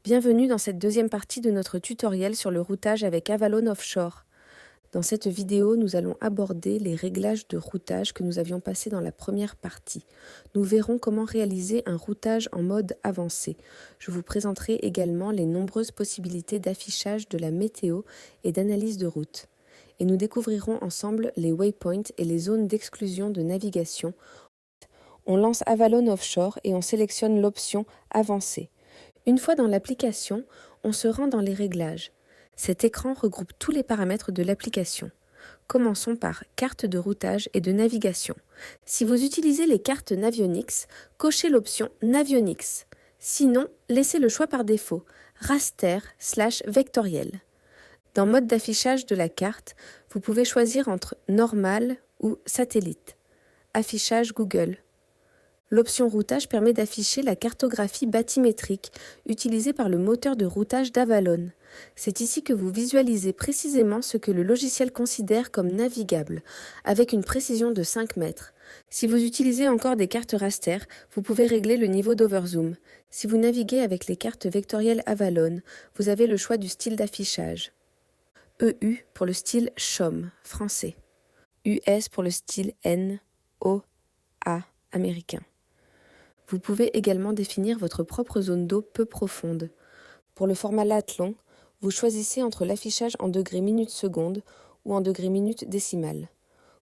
Bienvenue dans cette deuxième partie de notre tutoriel sur le routage avec Avalon Offshore. Dans cette vidéo, nous allons aborder les réglages de routage que nous avions passés dans la première partie. Nous verrons comment réaliser un routage en mode avancé. Je vous présenterai également les nombreuses possibilités d'affichage de la météo et d'analyse de route. Et nous découvrirons ensemble les waypoints et les zones d'exclusion de navigation. On lance Avalon Offshore et on sélectionne l'option Avancé. Une fois dans l'application, on se rend dans les réglages. Cet écran regroupe tous les paramètres de l'application. Commençons par carte de routage et de navigation. Si vous utilisez les cartes Navionics, cochez l'option Navionics. Sinon, laissez le choix par défaut, raster/vectoriel. Dans mode d'affichage de la carte, vous pouvez choisir entre normal ou satellite. Affichage Google. L'option routage permet d'afficher la cartographie bathymétrique utilisée par le moteur de routage d'Avalon. C'est ici que vous visualisez précisément ce que le logiciel considère comme navigable, avec une précision de 5 mètres. Si vous utilisez encore des cartes raster, vous pouvez régler le niveau d'overzoom. Si vous naviguez avec les cartes vectorielles Avalon, vous avez le choix du style d'affichage. EU pour le style CHOM, français. US pour le style N, O, A, américain. Vous pouvez également définir votre propre zone d'eau peu profonde. Pour le format lat-long, vous choisissez entre l'affichage en degrés minutes secondes ou en degrés minutes décimales.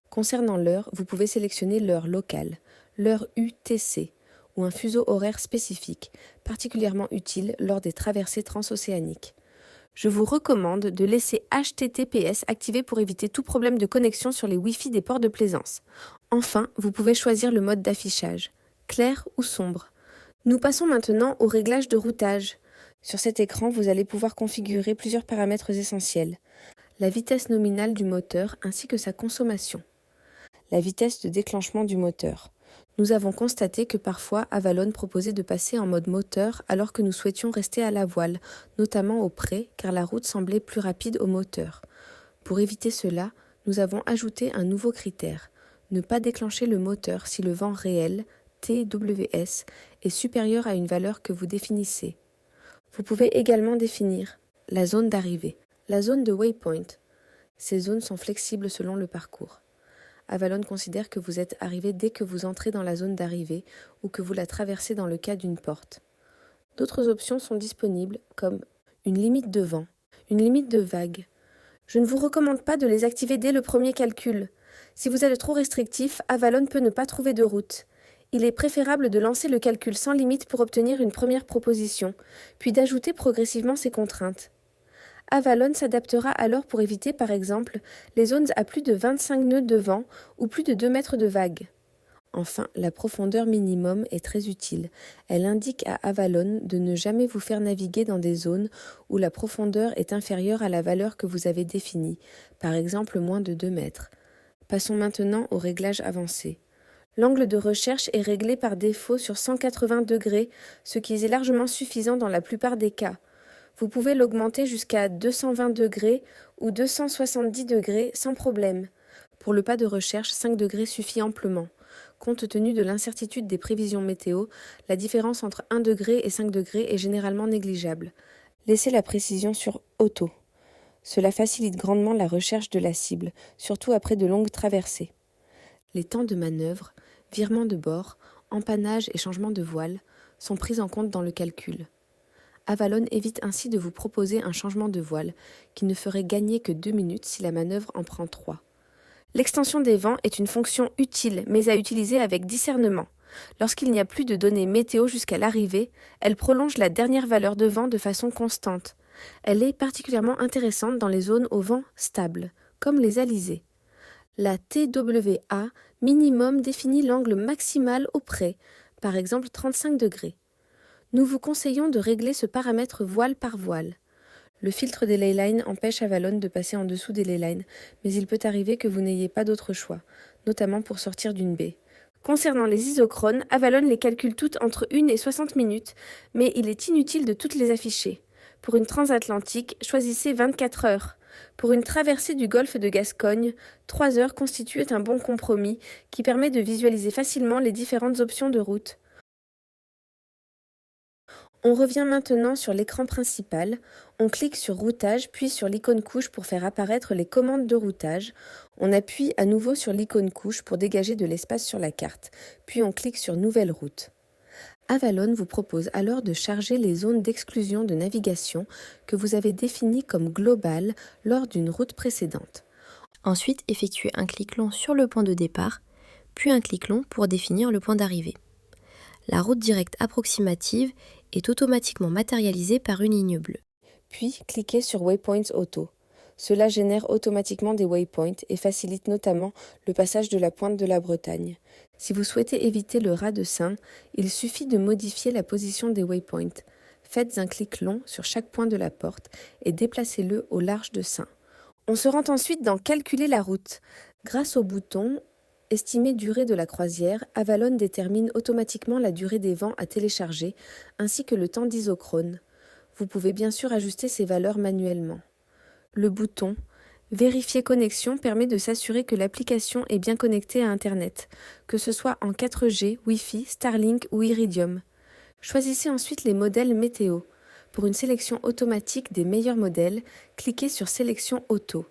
Concernant l'heure, vous pouvez sélectionner l'heure locale, l'heure UTC, ou un fuseau horaire spécifique, particulièrement utile lors des traversées transocéaniques. Je vous recommande de laisser HTTPS activé pour éviter tout problème de connexion sur les Wi-Fi des ports de plaisance. Enfin, vous pouvez choisir le mode d'affichage, clair ou sombre. Nous passons maintenant au réglage de routage. Sur cet écran, vous allez pouvoir configurer plusieurs paramètres essentiels. La vitesse nominale du moteur ainsi que sa consommation. La vitesse de déclenchement du moteur. Nous avons constaté que parfois Avalon proposait de passer en mode moteur alors que nous souhaitions rester à la voile, notamment au pré, car la route semblait plus rapide au moteur. Pour éviter cela, nous avons ajouté un nouveau critère. Ne pas déclencher le moteur si le vent réel, TWS, est supérieur à une valeur que vous définissez. Vous pouvez également définir la zone d'arrivée, la zone de waypoint. Ces zones sont flexibles selon le parcours. Avalon considère que vous êtes arrivé dès que vous entrez dans la zone d'arrivée ou que vous la traversez dans le cas d'une porte. D'autres options sont disponibles comme une limite de vent, une limite de vague. Je ne vous recommande pas de les activer dès le premier calcul. Si vous êtes trop restrictif, Avalon peut ne pas trouver de route. Il est préférable de lancer le calcul sans limite pour obtenir une première proposition, puis d'ajouter progressivement ces contraintes. Avalon s'adaptera alors pour éviter, par exemple, les zones à plus de 25 nœuds de vent ou plus de 2 mètres de vague. Enfin, la profondeur minimum est très utile. Elle indique à Avalon de ne jamais vous faire naviguer dans des zones où la profondeur est inférieure à la valeur que vous avez définie, par exemple moins de 2 mètres. Passons maintenant au réglage avancé. L'angle de recherche est réglé par défaut sur 180 degrés, ce qui est largement suffisant dans la plupart des cas. Vous pouvez l'augmenter jusqu'à 220 degrés ou 270 degrés sans problème. Pour le pas de recherche, 5 degrés suffit amplement. Compte tenu de l'incertitude des prévisions météo, la différence entre 1 degré et 5 degrés est généralement négligeable. Laissez la précision sur Auto. Cela facilite grandement la recherche de la cible, surtout après de longues traversées. Les temps de manœuvre, virement de bord, empannage et changement de voile sont pris en compte dans le calcul. Avalon évite ainsi de vous proposer un changement de voile qui ne ferait gagner que 2 minutes si la manœuvre en prend 3. L'extension des vents est une fonction utile mais à utiliser avec discernement. Lorsqu'il n'y a plus de données météo jusqu'à l'arrivée, elle prolonge la dernière valeur de vent de façon constante. Elle est particulièrement intéressante dans les zones au vent stable, comme les alizés. La TWA minimum définit l'angle maximal au pré, par exemple 35 degrés. Nous vous conseillons de régler ce paramètre voile par voile. Le filtre des laylines empêche Avalon de passer en dessous des laylines, mais il peut arriver que vous n'ayez pas d'autre choix, notamment pour sortir d'une baie. Concernant les isochrones, Avalon les calcule toutes entre 1 et 60 minutes, mais il est inutile de toutes les afficher. Pour une transatlantique, choisissez 24 heures. Pour une traversée du golfe de Gascogne, 3 heures constituent un bon compromis qui permet de visualiser facilement les différentes options de route. On revient maintenant sur l'écran principal, on clique sur routage puis sur l'icône couche pour faire apparaître les commandes de routage, on appuie à nouveau sur l'icône couche pour dégager de l'espace sur la carte, puis on clique sur nouvelle route. Avalon vous propose alors de charger les zones d'exclusion de navigation que vous avez définies comme globales lors d'une route précédente. Ensuite, effectuez un clic long sur le point de départ, puis un clic long pour définir le point d'arrivée. La route directe approximative est automatiquement matérialisée par une ligne bleue. Puis, cliquez sur Waypoints Auto. Cela génère automatiquement des waypoints et facilite notamment le passage de la pointe de la Bretagne. Si vous souhaitez éviter le raz de Seine, il suffit de modifier la position des waypoints. Faites un clic long sur chaque point de la porte et déplacez-le au large de Seine. On se rend ensuite dans Calculer la route. Grâce au bouton Estimer durée de la croisière, Avalon détermine automatiquement la durée des vents à télécharger ainsi que le temps d'isochrone. Vous pouvez bien sûr ajuster ces valeurs manuellement. Le bouton Vérifier connexion permet de s'assurer que l'application est bien connectée à Internet, que ce soit en 4G, Wi-Fi, Starlink ou Iridium. Choisissez ensuite les modèles météo. Pour une sélection automatique des meilleurs modèles, cliquez sur Sélection auto.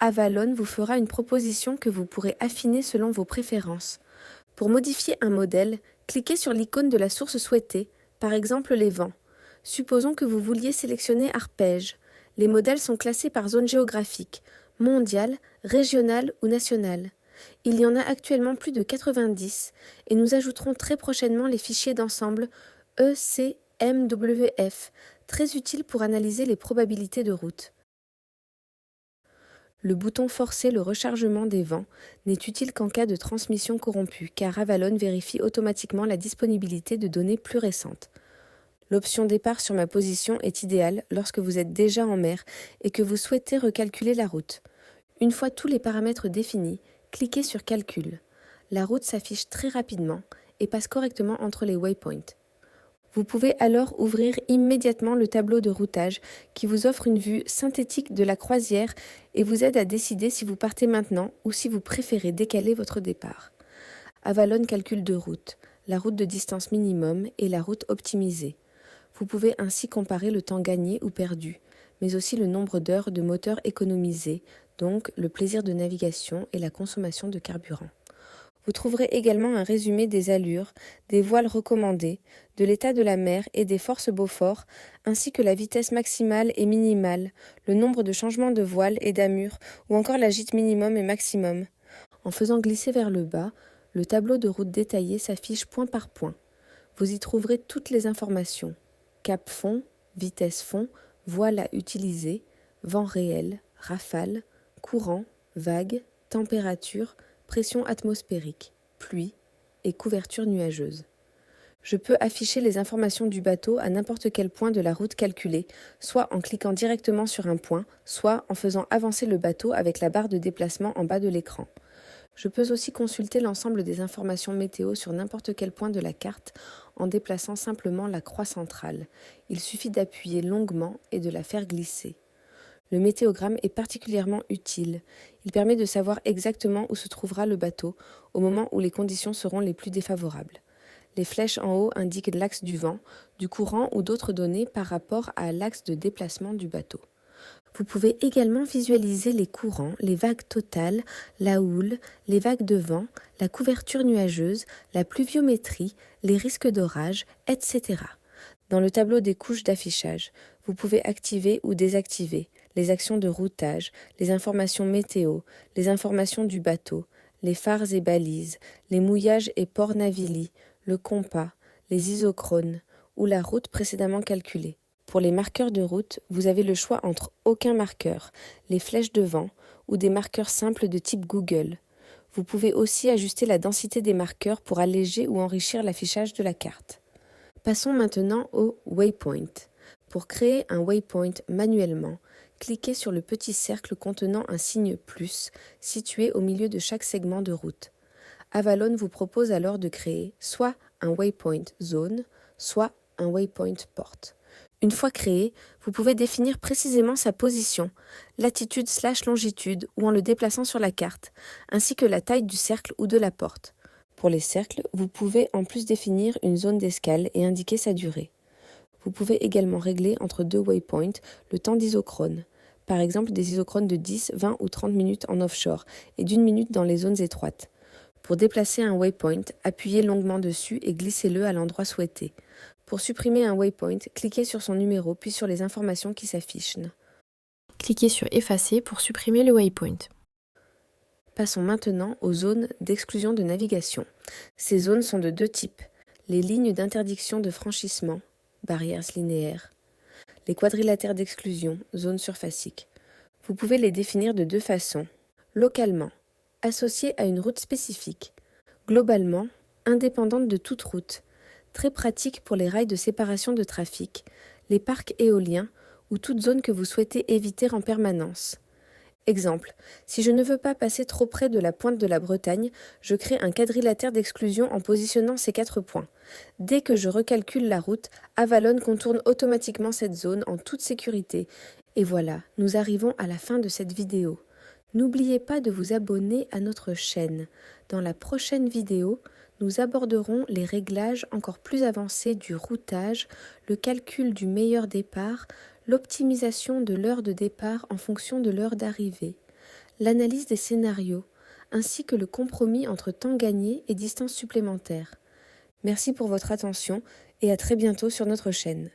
Avalon vous fera une proposition que vous pourrez affiner selon vos préférences. Pour modifier un modèle, cliquez sur l'icône de la source souhaitée, par exemple les vents. Supposons que vous vouliez sélectionner arpège. Les modèles sont classés par zone géographique, mondiale, régionale ou nationale. Il y en a actuellement plus de 90 et nous ajouterons très prochainement les fichiers d'ensemble ECMWF, très utiles pour analyser les probabilités de route. Le bouton Forcer le rechargement des vents n'est utile qu'en cas de transmission corrompue, car Avalon vérifie automatiquement la disponibilité de données plus récentes. L'option Départ sur ma position est idéale lorsque vous êtes déjà en mer et que vous souhaitez recalculer la route. Une fois tous les paramètres définis, cliquez sur Calcul. La route s'affiche très rapidement et passe correctement entre les waypoints. Vous pouvez alors ouvrir immédiatement le tableau de routage qui vous offre une vue synthétique de la croisière et vous aide à décider si vous partez maintenant ou si vous préférez décaler votre départ. Avalon calcule deux routes, la route de distance minimum et la route optimisée. Vous pouvez ainsi comparer le temps gagné ou perdu, mais aussi le nombre d'heures de moteur économisé, donc le plaisir de navigation et la consommation de carburant. Vous trouverez également un résumé des allures, des voiles recommandées, de l'état de la mer et des forces Beaufort, ainsi que la vitesse maximale et minimale, le nombre de changements de voile et d'amure, ou encore la gîte minimum et maximum. En faisant glisser vers le bas, le tableau de route détaillé s'affiche point par point. Vous y trouverez toutes les informations. Cap fond, vitesse fond, voile à utiliser, vent réel, rafale, courant, vague, température, pression atmosphérique, pluie et couverture nuageuse. Je peux afficher les informations du bateau à n'importe quel point de la route calculée, soit en cliquant directement sur un point, soit en faisant avancer le bateau avec la barre de déplacement en bas de l'écran. Je peux aussi consulter l'ensemble des informations météo sur n'importe quel point de la carte en déplaçant simplement la croix centrale. Il suffit d'appuyer longuement et de la faire glisser. Le météogramme est particulièrement utile. Il permet de savoir exactement où se trouvera le bateau au moment où les conditions seront les plus défavorables. Les flèches en haut indiquent l'axe du vent, du courant ou d'autres données par rapport à l'axe de déplacement du bateau. Vous pouvez également visualiser les courants, les vagues totales, la houle, les vagues de vent, la couverture nuageuse, la pluviométrie, les risques d'orage, etc. Dans le tableau des couches d'affichage, vous pouvez activer ou désactiver les actions de routage, les informations météo, les informations du bateau, les phares et balises, les mouillages et ports navili, le compas, les isochrones ou la route précédemment calculée. Pour les marqueurs de route, vous avez le choix entre aucun marqueur, les flèches de vent ou des marqueurs simples de type Google. Vous pouvez aussi ajuster la densité des marqueurs pour alléger ou enrichir l'affichage de la carte. Passons maintenant au waypoint. Pour créer un waypoint manuellement, cliquez sur le petit cercle contenant un signe plus situé au milieu de chaque segment de route. Avalon vous propose alors de créer soit un waypoint zone, soit un waypoint port. Une fois créé, vous pouvez définir précisément sa position, latitude/longitude ou en le déplaçant sur la carte, ainsi que la taille du cercle ou de la porte. Pour les cercles, vous pouvez en plus définir une zone d'escale et indiquer sa durée. Vous pouvez également régler entre deux waypoints le temps d'isochrone. Par exemple des isochrones de 10, 20 ou 30 minutes en offshore et d'1 minute dans les zones étroites. Pour déplacer un waypoint, appuyez longuement dessus et glissez-le à l'endroit souhaité. Pour supprimer un waypoint, cliquez sur son numéro puis sur les informations qui s'affichent. Cliquez sur Effacer pour supprimer le waypoint. Passons maintenant aux zones d'exclusion de navigation. Ces zones sont de deux types. Les lignes d'interdiction de franchissement, barrières linéaires. Les quadrilatères d'exclusion, zones surfaciques. Vous pouvez les définir de deux façons. Localement, associées à une route spécifique. Globalement, indépendantes de toute route. Très pratique pour les rails de séparation de trafic, les parcs éoliens ou toute zone que vous souhaitez éviter en permanence. Exemple, si je ne veux pas passer trop près de la pointe de la Bretagne, je crée un quadrilatère d'exclusion en positionnant ces 4 points. Dès que je recalcule la route, Avalon contourne automatiquement cette zone en toute sécurité. Et voilà, nous arrivons à la fin de cette vidéo. N'oubliez pas de vous abonner à notre chaîne. Dans la prochaine vidéo, nous aborderons les réglages encore plus avancés du routage, le calcul du meilleur départ, l'optimisation de l'heure de départ en fonction de l'heure d'arrivée, l'analyse des scénarios, ainsi que le compromis entre temps gagné et distance supplémentaire. Merci pour votre attention et à très bientôt sur notre chaîne.